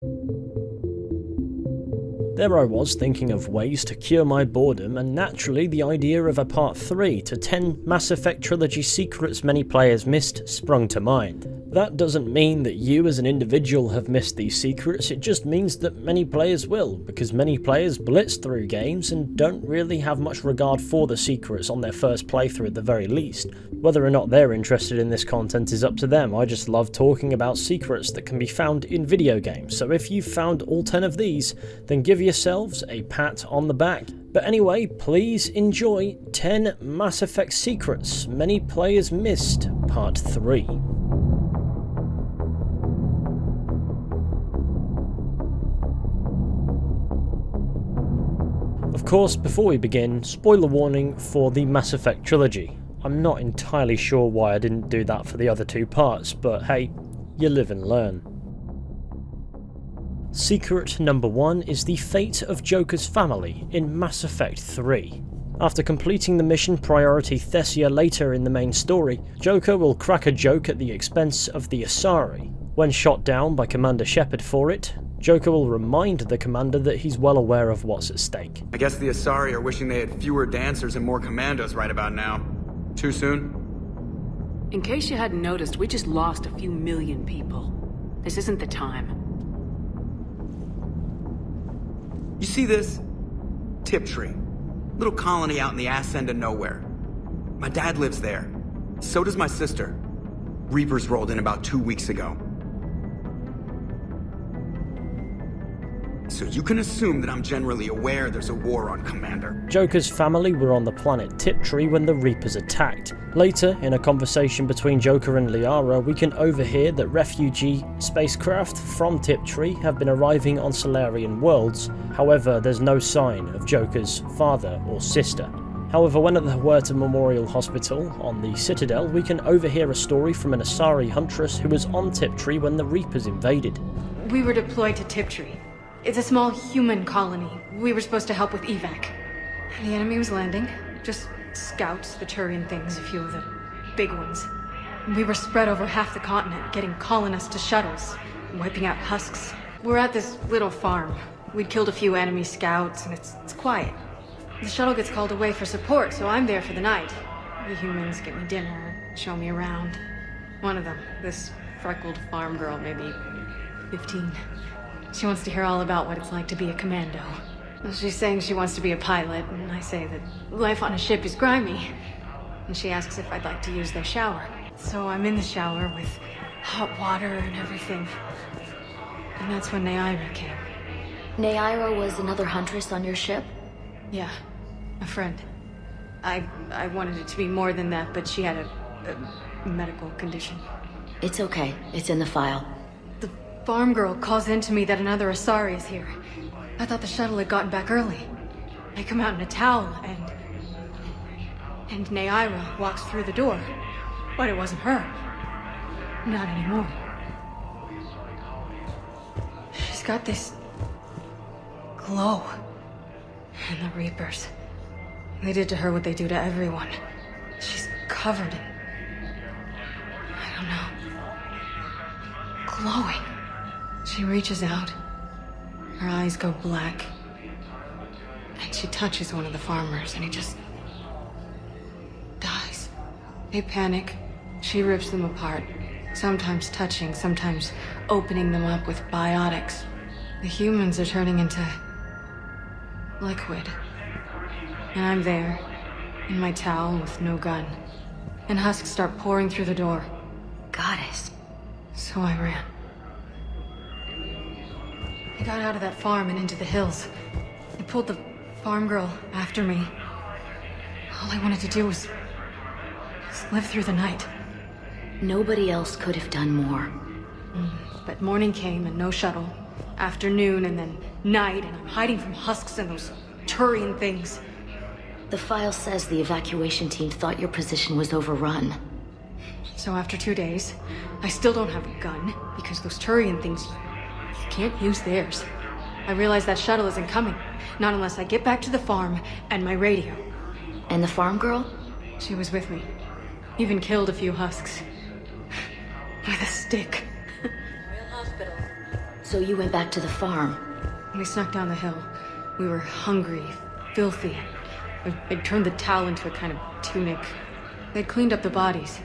There I was thinking of ways to cure my boredom, and naturally the idea of a part 3 to 10 Mass Effect Trilogy secrets many players missed sprung to mind. That doesn't mean that you as an individual have missed these secrets, it just means that many players will, because many players blitz through games and don't really have much regard for the secrets on their first playthrough at the very least. Whether or not they're interested in this content is up to them. I just love talking about secrets that can be found in video games, so if you've found all 10 of these, then give yourselves a pat on the back. But anyway, please enjoy 10 Mass Effect secrets many players missed, part 3. Of course, before we begin, spoiler warning for the Mass Effect Trilogy. I'm not entirely sure why I didn't do that for the other 2 parts, but hey, you live and learn. Secret number 1 is the fate of Joker's family in Mass Effect 3. After completing the mission Priority Thessia later in the main story, Joker will crack a joke at the expense of the Asari. When shot down by Commander Shepard for it, Joker will remind the commander that he's well aware of what's at stake. I guess the Asari are wishing they had fewer dancers and more commandos right about now. Too soon? In case you hadn't noticed, we just lost a few million people. This isn't the time. You see this? Tiptree. Little colony out in the ass end of nowhere. My dad lives there. So does my sister. Reapers rolled in about 2 weeks ago. So you can assume that I'm generally aware there's a war on, Commander. Joker's family were on the planet Tiptree when the Reapers attacked. Later, in a conversation between Joker and Liara, we can overhear that refugee spacecraft from Tiptree have been arriving on Salarian worlds. However, there's no sign of Joker's father or sister. However, when at the Huerta Memorial Hospital on the Citadel, we can overhear a story from an Asari huntress who was on Tiptree when the Reapers invaded. We were deployed to Tiptree. It's a small human colony. We were supposed to help with evac. The enemy was landing. Just scouts, the Turian things, a few of the big ones. We were spread over half the continent, getting colonists to shuttles, wiping out husks. We're at this little farm. We'd killed a few enemy scouts, and it's quiet. The shuttle gets called away for support, so I'm there for the night. The humans get me dinner, show me around. One of them, this freckled farm girl, maybe 15. She wants to hear all about what it's like to be a commando. She's saying she wants to be a pilot, and I say that life on a ship is grimy. And she asks if I'd like to use their shower. So I'm in the shower with hot water and everything. And that's when Naira came. Naira was another huntress on your ship? Yeah, a friend. I wanted it to be more than that, but she had a medical condition. It's okay. It's in the file. Farm girl calls in to me that another Asari is here. I thought the shuttle had gotten back early. I come out in a towel and Naira walks through the door. But it wasn't her. Not anymore. She's got this glow. And the Reapers. They did to her what they do to everyone. She's covered in, I don't know, glowing. She reaches out. Her eyes go black. And she touches one of the farmers, and he just dies. They panic. She rips them apart. Sometimes touching, sometimes opening them up with biotics. The humans are turning into liquid. And I'm there, in my towel with no gun. And husks start pouring through the door. Goddess. So I ran. I got out of that farm and into the hills. I pulled the farm girl after me. All I wanted to do was live through the night. Nobody else could have done more. But morning came and no shuttle. Afternoon and then night, and I'm hiding from husks and those Turian things. The file says the evacuation team thought your position was overrun. So after 2 days, I still don't have a gun, because those Turian things, you can't use theirs. I realize that shuttle isn't coming, not unless I get back to the farm and my radio. And the farm girl? She was with me. Even killed a few husks. With a stick. Real hospital. So you went back to the farm. We snuck down the hill. We were hungry, filthy. They'd turned the towel into a kind of tunic. They'd cleaned up the bodies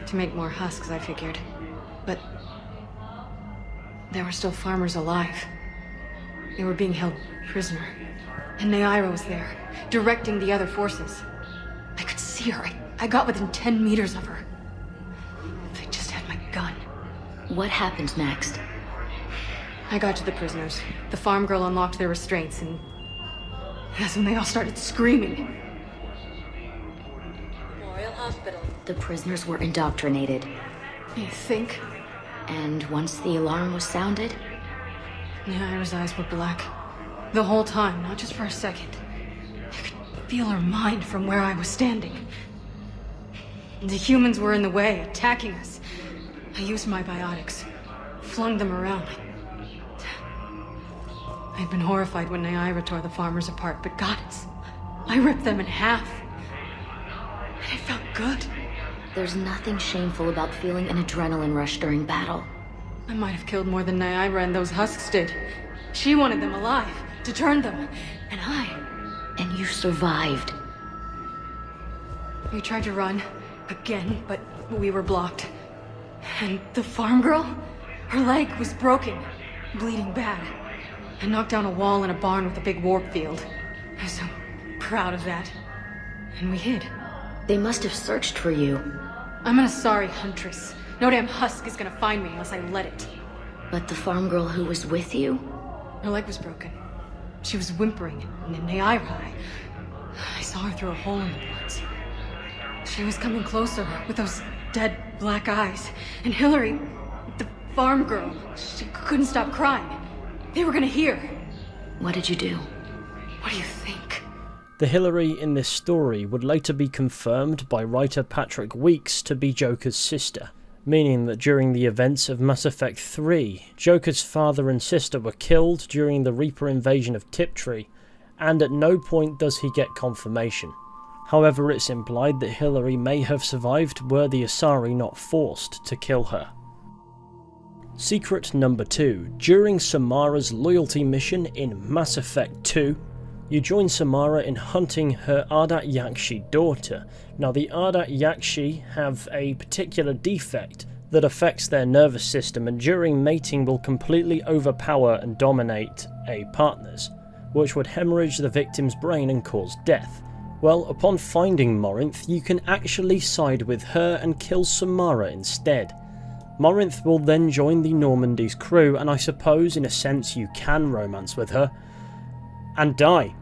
to make more husks, I figured. But there were still farmers alive. They were being held prisoner. And Naira was there, directing the other forces. I could see her. I got within 10 meters of her. If I just had my gun. What happened next? I got to the prisoners. The farm girl unlocked their restraints, and that's when they all started screaming. Memorial Hospital. The prisoners were indoctrinated. You think? And once the alarm was sounded? Naira's eyes were black. The whole time, not just for a second. I could feel her mind from where I was standing. The humans were in the way, attacking us. I used my biotics, flung them around. I'd been horrified when Naira tore the farmers apart, but goddess, I ripped them in half. And it felt good. There's nothing shameful about feeling an adrenaline rush during battle. I might have killed more than Naira and those husks did. She wanted them alive, to turn them, and I... And you survived. We tried to run, again, but we were blocked. And the farm girl? Her leg was broken, bleeding bad. I knocked down a wall in a barn with a big warp field. I was so proud of that. And we hid. They must have searched for you. I'm an Asari huntress. No damn husk is gonna find me unless I let it. But the farm girl who was with you? Her leg was broken. She was whimpering, and in Naira, I saw her through a hole in the boards. She was coming closer with those dead black eyes. And Hillary, the farm girl, she couldn't stop crying. They were gonna hear. What did you do? What do you think? The Hillary in this story would later be confirmed by writer Patrick Weeks to be Joker's sister, meaning that during the events of Mass Effect 3, Joker's father and sister were killed during the Reaper invasion of Tiptree, and at no point does he get confirmation. However, it's implied that Hillary may have survived were the Asari not forced to kill her. Secret number 2. During Samara's loyalty mission in Mass Effect 2, you join Samara in hunting her Ardat Yakshi daughter. Now, the Ardat Yakshi have a particular defect that affects their nervous system, and during mating will completely overpower and dominate a partner's, which would hemorrhage the victim's brain and cause death. Well, upon finding Morinth, you can actually side with her and kill Samara instead. Morinth will then join the Normandy's crew, and I suppose in a sense you can romance with her, and die.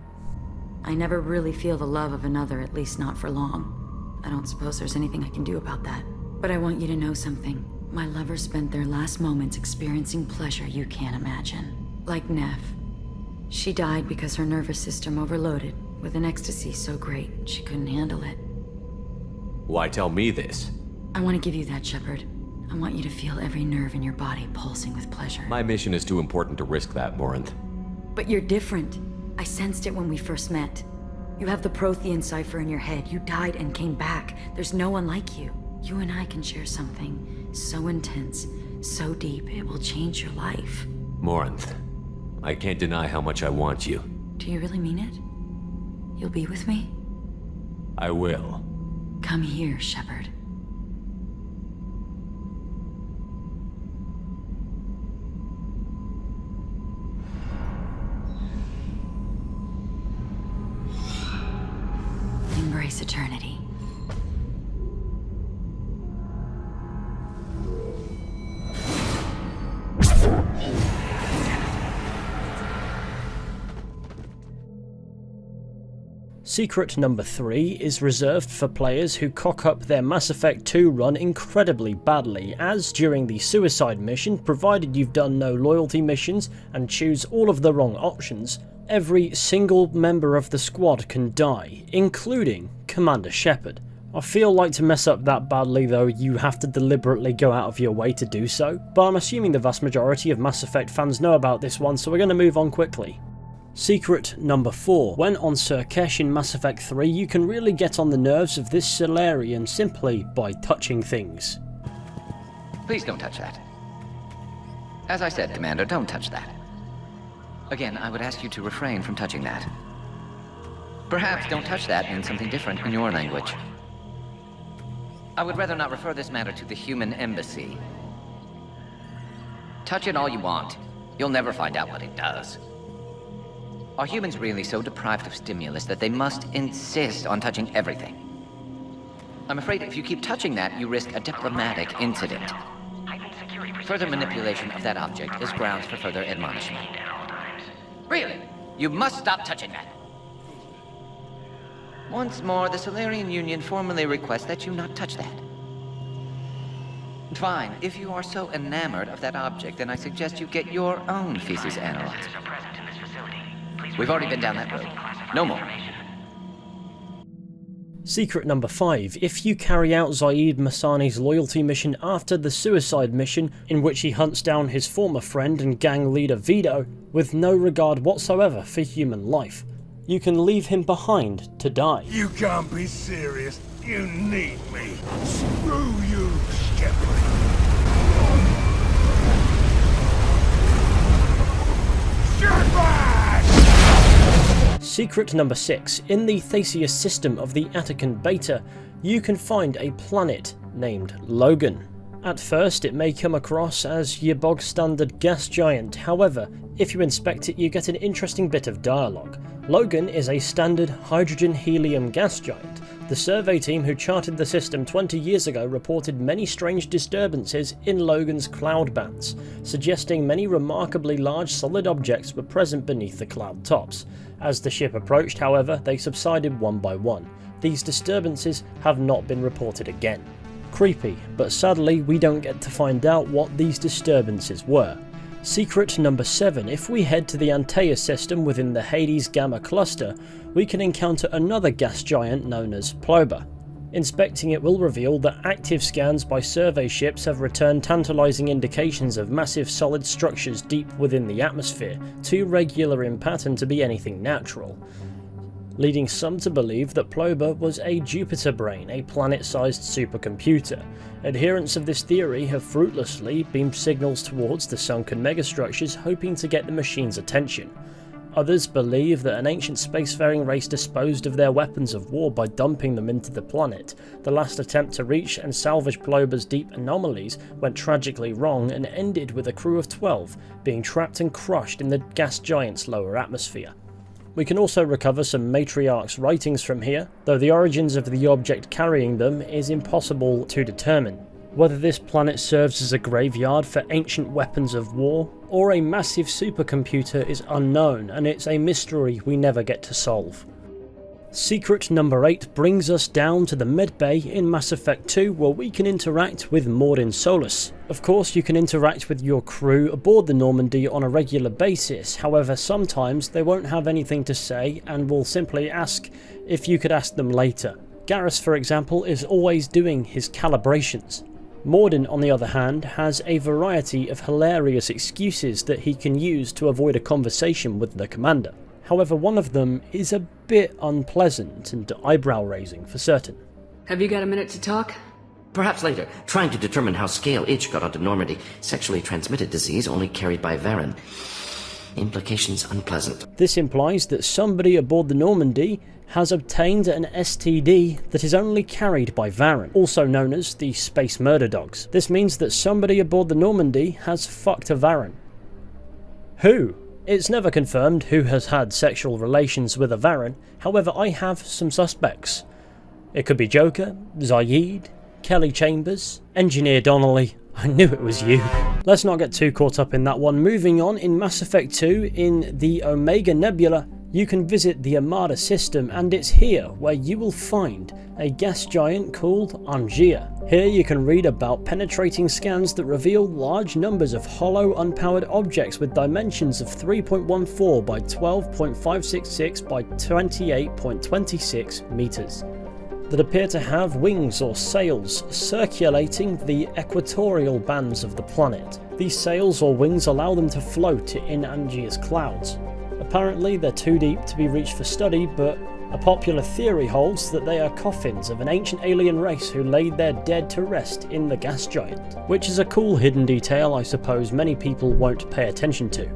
I never really feel the love of another, at least not for long. I don't suppose there's anything I can do about that. But I want you to know something. My lovers spent their last moments experiencing pleasure you can't imagine. Like Neff. She died because her nervous system overloaded, with an ecstasy so great she couldn't handle it. Why tell me this? I want to give you that, Shepard. I want you to feel every nerve in your body pulsing with pleasure. My mission is too important to risk that, Morinth. But you're different. I sensed it when we first met. You have the Prothean cipher in your head. You died and came back. There's no one like you. You and I can share something so intense, so deep, it will change your life. Morinth, I can't deny how much I want you. Do you really mean it? You'll be with me? I will. Come here, Shepard. Embrace eternity. Secret number 3 is reserved for players who cock up their Mass Effect 2 run incredibly badly, as during the suicide mission, provided you've done no loyalty missions and choose all of the wrong options, every single member of the squad can die, including Commander Shepard. I feel like to mess up that badly though, you have to deliberately go out of your way to do so, but I'm assuming the vast majority of Mass Effect fans know about this one, so we're going to move on quickly. Secret number 4. When on Sur'Kesh in Mass Effect 3, you can really get on the nerves of this Salarian simply by touching things. Please don't touch that. As I said, Commander, don't touch that. Again, I would ask you to refrain from touching that. Perhaps don't touch that in something different in your language. I would rather not refer this matter to the human embassy. Touch it all you want. You'll never find out what it does. Are humans really so deprived of stimulus that they must insist on touching everything? I'm afraid if you keep touching that, you risk a diplomatic incident. Further manipulation of that object is grounds for further admonishment. Really? You must stop touching that. Once more, the Salarian Union formally requests that you not touch that. Fine. If you are so enamored of that object, then I suggest you get your own feces analyzed. We've already been down that road. No more. Secret number 5. If you carry out Zaeed Masani's loyalty mission after the suicide mission, in which he hunts down his former friend and gang leader Vito, with no regard whatsoever for human life, you can leave him behind to die. You can't be serious. You need me. Screw you, Skeptic. Shut back! Secret number 6. In the Theseus system of the Attican Beta, you can find a planet named Logan. At first it may come across as your bog standard gas giant, however, if you inspect it you get an interesting bit of dialogue. Logan is a standard hydrogen-helium gas giant. The survey team who charted the system 20 years ago reported many strange disturbances in Logan's cloud bands, suggesting many remarkably large solid objects were present beneath the cloud tops. As the ship approached, however, they subsided one by one. These disturbances have not been reported again. Creepy, but sadly we don't get to find out what these disturbances were. Secret number 7. If we head to the Anjea system within the Hades Gamma cluster, we can encounter another gas giant known as Ploba. Inspecting it will reveal that active scans by survey ships have returned tantalizing indications of massive solid structures deep within the atmosphere, too regular in pattern to be anything natural, leading some to believe that Ploba was a Jupiter brain, a planet-sized supercomputer. Adherents of this theory have fruitlessly beamed signals towards the sunken megastructures, hoping to get the machine's attention. Others believe that an ancient spacefaring race disposed of their weapons of war by dumping them into the planet. The last attempt to reach and salvage Ploba's deep anomalies went tragically wrong and ended with a crew of 12 being trapped and crushed in the gas giant's lower atmosphere. We can also recover some matriarch's writings from here, though the origins of the object carrying them is impossible to determine. Whether this planet serves as a graveyard for ancient weapons of war, or a massive supercomputer is unknown, and it's a mystery we never get to solve. Secret number 8 brings us down to the medbay in Mass Effect 2, where we can interact with Morinth Solus. Of course you can interact with your crew aboard the Normandy on a regular basis, however sometimes they won't have anything to say and will simply ask if you could ask them later. Garrus, for example, is always doing his calibrations. Mordin, on the other hand, has a variety of hilarious excuses that he can use to avoid a conversation with the commander. However, one of them is a bit unpleasant and eyebrow-raising for certain. Have you got a minute to talk? Perhaps later. Trying to determine how Scale H got onto Normandy. Sexually transmitted disease only carried by varren. Implications unpleasant. This implies that somebody aboard the Normandy has obtained an STD that is only carried by varren, also known as the Space Murder Dogs. This means that somebody aboard the Normandy has fucked a varren. Who? It's never confirmed who has had sexual relations with a varren, however I have some suspects. It could be Joker, Zaeed, Kelly Chambers, Engineer Donnelly. I knew it was you. Let's not get too caught up in that one. Moving on, in Mass Effect 2, in the Omega Nebula, you can visit the Armada system, and it's here where you will find a gas giant called Anjea. Here you can read about penetrating scans that reveal large numbers of hollow, unpowered objects with dimensions of 3.14 by 12.566 by 28.26 meters that appear to have wings or sails circulating the equatorial bands of the planet. These sails or wings allow them to float in Anjea's clouds. Apparently they're too deep to be reached for study, but A popular theory holds that they are coffins of an ancient alien race who laid their dead to rest in the gas giant, which is a cool hidden detail I suppose many people won't pay attention to.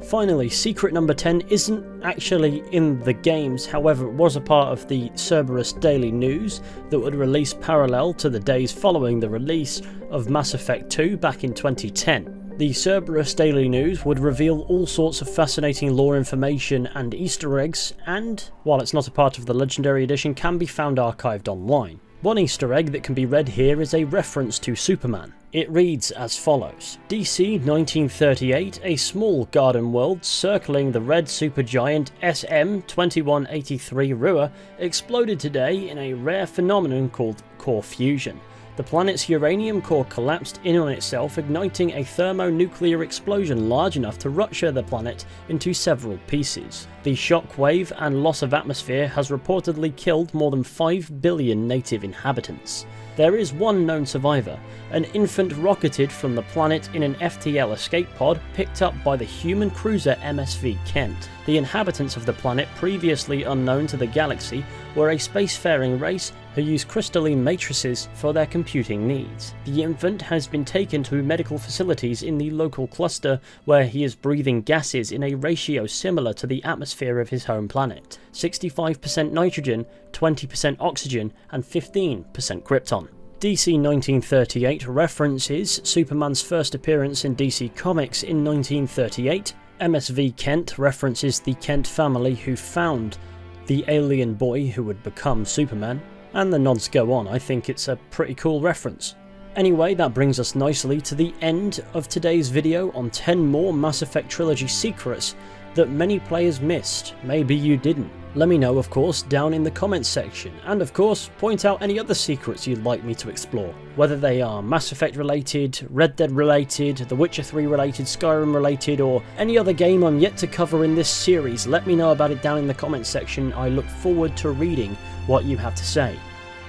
Finally, secret number 10 isn't actually in the games, however it was a part of the Cerberus Daily News that would release parallel to the days following the release of Mass Effect 2 back in 2010. The Cerberus Daily News would reveal all sorts of fascinating lore information and Easter eggs, and, while it's not a part of the Legendary Edition, can be found archived online. One Easter egg that can be read here is a reference to Superman. It reads as follows: DC 1938, a small garden world circling the red supergiant SM-2183 Rua exploded today in a rare phenomenon called core fusion. The planet's uranium core collapsed in on itself, igniting a thermonuclear explosion large enough to rupture the planet into several pieces. The shock wave and loss of atmosphere has reportedly killed more than 5 billion native inhabitants. There is one known survivor, an infant rocketed from the planet in an FTL escape pod picked up by the human cruiser MSV Kent. The inhabitants of the planet, previously unknown to the galaxy, were a spacefaring race who use crystalline matrices for their computing needs. The infant has been taken to medical facilities in the local cluster where he is breathing gases in a ratio similar to the atmosphere of his home planet: 65% nitrogen, 20% oxygen, and 15% krypton. DC 1938 references Superman's first appearance in DC Comics in 1938. MSV Kent references the Kent family who found the alien boy who would become Superman. And the nods go on. I think it's a pretty cool reference. Anyway, that brings us nicely to the end of today's video on 10 more Mass Effect Trilogy secrets that many players missed. Maybe you didn't. Let me know, of course, down in the comments section, and of course, point out any other secrets you'd like me to explore. Whether they are Mass Effect related, Red Dead related, The Witcher 3 related, Skyrim related, or any other game I'm yet to cover in this series, let me know about it down in the comments section. I look forward to reading what you have to say.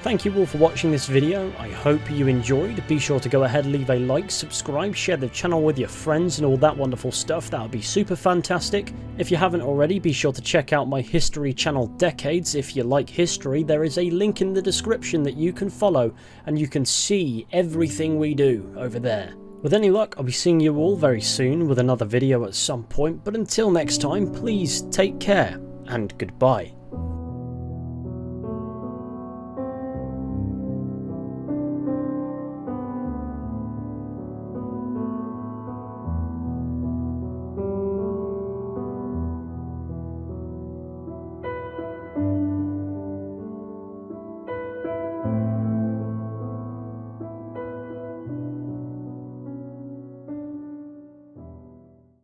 Thank you all for watching this video. I hope you enjoyed. Be sure to go ahead, leave a like, subscribe, share the channel with your friends and all that wonderful stuff. That would be super fantastic. If you haven't already, be sure to check out my history channel Decades. If you like history, there is a link in the description that you can follow and you can see everything we do over there. With any luck, I'll be seeing you all very soon with another video at some point, but until next time, please take care and goodbye.